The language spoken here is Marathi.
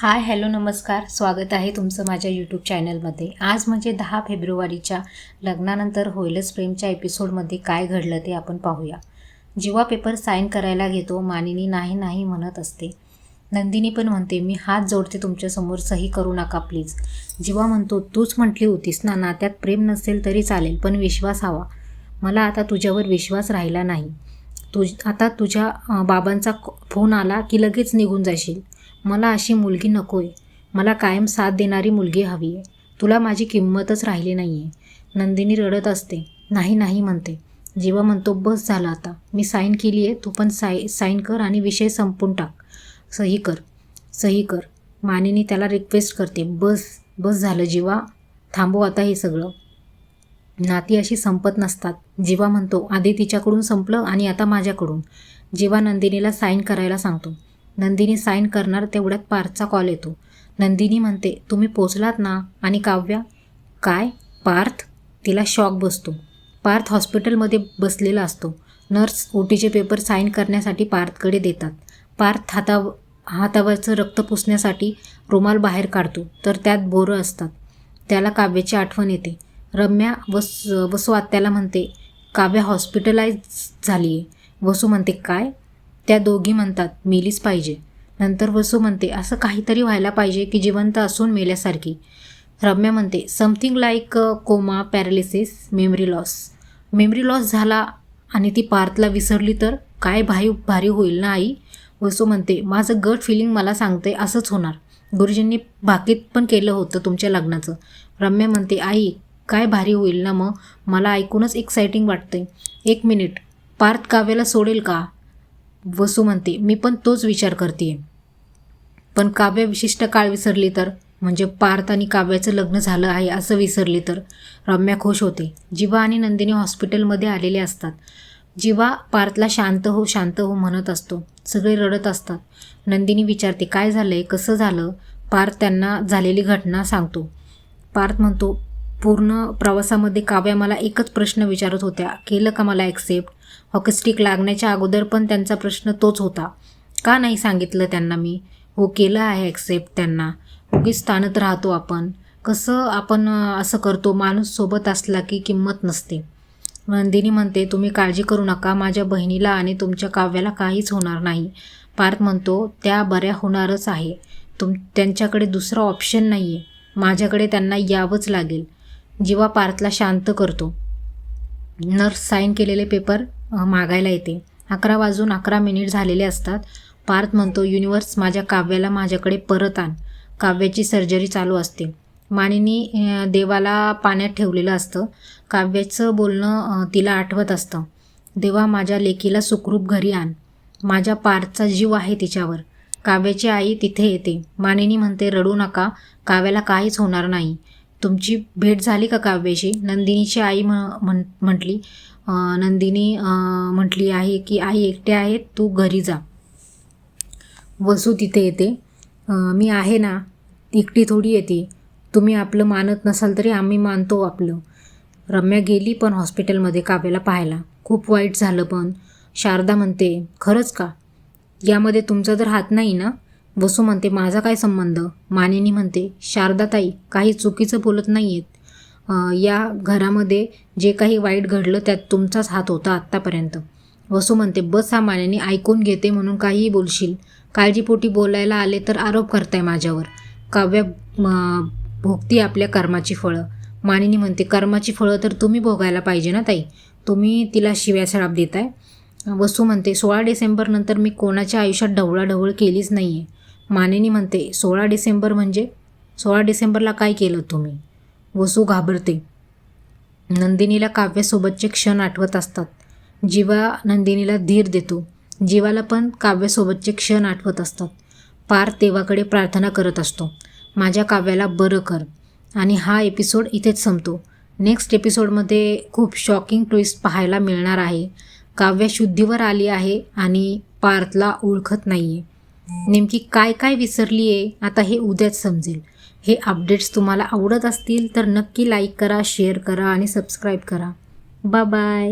हाय हॅलो नमस्कार, स्वागत आहे तुमचं माझ्या यूट्यूब चॅनलमध्ये. आज म्हणजे 10 फेब्रुवारीच्या लग्नानंतर होईलच प्रेमच्या एपिसोडमध्ये काय घडलं ते आपण पाहूया. जेव्हा पेपर साईन करायला घेतो, मानिनी नाही नाही म्हणत असते. नंदिनी पण म्हणते मी हात जोडते तुमच्यासमोर, सही करू नका प्लीज. जेव्हा म्हणतो तूच म्हटली होतीस ना, नात्यात प्रेम नसेल तरी चालेल पण विश्वास हवा. मला आता तुझ्यावर विश्वास राहिला नाही. आता तुझ्या बाबांचा फोन आला की लगेच निघून जाशील. मला अशी मुलगी नको आहे. मला कायम साथ देणारी मुलगी हवी आहे. तुला माझी किंमतच राहिली नाही आहे. नंदिनी रडत असते. नाही नाही म्हणते. जेव्हा म्हणतो बस झालं आता, मी साईन केली आहे, तू पण साईन कर आणि विषय संपून टाक. सही कर, सही कर. मानिनी त्याला रिक्वेस्ट करते, बस बस झालं जीवा, थांबव आता हे सगळं. नाती अशी संपत नसतात. जीवा म्हणतो आधी तिच्याकडून संपलं आणि आता माझ्याकडून. जीवा नंदिनीला साईन करायला सांगतो. नंदिनी साईन करणार तेवढ्यात पार्थचा कॉल येतो. नंदिनी म्हणते तुम्ही पोचलात ना. आणि काव्या काय? पार्थ? तिला शॉक बसतो. पार्थ हॉस्पिटलमध्ये बसलेला असतो. नर्स ओटीचे पेपर साईन करण्यासाठी पार्थकडे देतात. पार्थ हातावरचं रक्त पुसण्यासाठी रुमाल बाहेर काढतो तर त्यात बोरं असतात. त्याला काव्याची आठवण येते. रम्या वसू आत्याला म्हणते काव्या हॉस्पिटलाइज झाली आहे. वसू म्हणते काय? त्या दोघी म्हणतात मेलीच पाहिजे. नंतर वसू म्हणते असं काहीतरी व्हायला पाहिजे की जिवंत असून मेल्यासारखी. रम्या म्हणते something like coma, paralysis, memory loss. Memory loss झाला आणि ती पार्थला विसरली तर काय भारी होईल ना आई. वसू म्हणते माझं गट फिलिंग मला सांगते असंच होणार. गुरुजींनी भाकीत पण केलं होतं तुमच्या लग्नाचं. रम्या म्हणते आई काय भारी होईल ना मग. मला ऐकूनच एक्साइटिंग वाटतंय. 1 मिनिट, पार्थ काव्याला सोडेल का? वसू म्हणते मी पण तोच विचार करते. पण काव्य विशिष्ट काळ विसरली तर, म्हणजे पार्थ आणि काव्याचं लग्न झालं आहे असं विसरली तर. रम्या खुश होते. जीवा आणि नंदिनी हॉस्पिटलमध्ये आलेले असतात. जीवा पार्थला शांत हो म्हणत असतो. सगळे रडत असतात. नंदिनी विचारते काय झालंय, कसं झालं. पार्थ त्यांना झालेली घटना सांगतो. पार्थ म्हणतो पूर्ण प्रवासामध्ये काव्या मला एकच प्रश्न विचारत होत्या, केलं का मला ॲक्सेप्ट. हॉकीस्टिक लागण्याच्या अगोदर पण त्यांचा प्रश्न तोच होता. का नाही सांगितलं त्यांना मी. हो केलं आहे ॲक्सेप्ट त्यांना. उगीच ताणत राहतो आपण. कसं आपण असं करतो, माणूस सोबत असला की किंमत नसते. नंदिनी म्हणते तुम्ही काळजी करू नका, माझ्या बहिणीला आणि तुमच्या काव्याला काहीच होणार नाही. पार्थ म्हणतो त्या बऱ्या होणारच आहे. त्यांच्याकडे दुसरा ऑप्शन नाही आहे. माझ्याकडे त्यांना यावंच लागेल. जीवा पार्थला शांत करतो. नर्स साईन केलेले पेपर मागायला येते. 11:11 झालेले असतात. पार्थ म्हणतो युनिवर्स माझ्या काव्याला माझ्याकडे परत आण. काव्याची सर्जरी चालू असते. मानिनी देवाला पाण्यात ठेवलेलं असतं. काव्याचं बोलणं तिला आठवत असतं. देवा माझ्या लेकीला सुखरूप घरी आण. माझ्या पार्थचा जीव आहे तिच्यावर. काव्याची आई तिथे येते. मानिनी म्हणते रडू नका, काव्याला काहीच होणार नाही. तुमची भेट झाली का काव्याशी. नंदिनीची आई म्हटली. नंदिनी म्हटली आहे की आई एकटे आहेत, तू घरी जा. वसू तिथे येते. मी आहे ना, एकटी थोडी येते. तुम्ही आपलं मानत नसाल तरी आम्ही मानतो आपलं. रम्या गेली पण हॉस्पिटलमध्ये काव्याला पाहायला. खूप वाईट झालं पण. शारदा म्हणते खरंच का? यामध्ये तुमचा तर हात नाही ना. वसू म्हणते माझा काय संबंध. मानिनी म्हणते शारदाताई काही चुकीचं बोलत नाही आहेत. या घरामध्ये जे काही वाईट घडलं त्यात तुमचाच हात होता आत्तापर्यंत. वसू म्हणते बस हा मानिनी, ऐकून घेते म्हणून काहीही बोलशील. काळजीपोटी बोलायला आले तर आरोप करताय माझ्यावर. काव्य भोगती आपल्या कर्माची फळं. मानिनी म्हणते कर्माची फळं तर तुम्ही भोगायला पाहिजे ना ताई. तुम्ही तिला शिव्या श्राप देताय. वसू म्हणते 16 डिसेंबरनंतर मी कोणाच्या आयुष्यात ढवळाढवळ केलीच नाही आहे. मानिनी म्हणते 16 डिसेंबर म्हणजे 16 डिसेंबरला काय केलं तुम्ही. वसू घाबरते. नंदिनीला काव्यासोबतचे क्षण आठवत असतात. जीवा नंदिनीला धीर देतो. जीवाला पण काव्यासोबतचे क्षण आठवत असतात. पार्थ देवाकडे प्रार्थना करत असतो माझ्या काव्याला बरं कर. आणि हा एपिसोड इथेच संपतो. नेक्स्ट एपिसोडमध्ये खूप शॉकिंग ट्विस्ट पाहायला मिळणार आहे. काव्या शुद्धीवर आली आहे आणि पार्थला ओळखत नाही आहे. नेमकी काय काय विसरली आहे आता हे उद्याच समजेल. हे अपडेट्स तुम्हाला आवडत असतील तर नक्की लाईक करा, शेअर करा आणि सबस्क्राईब करा. Bye bye.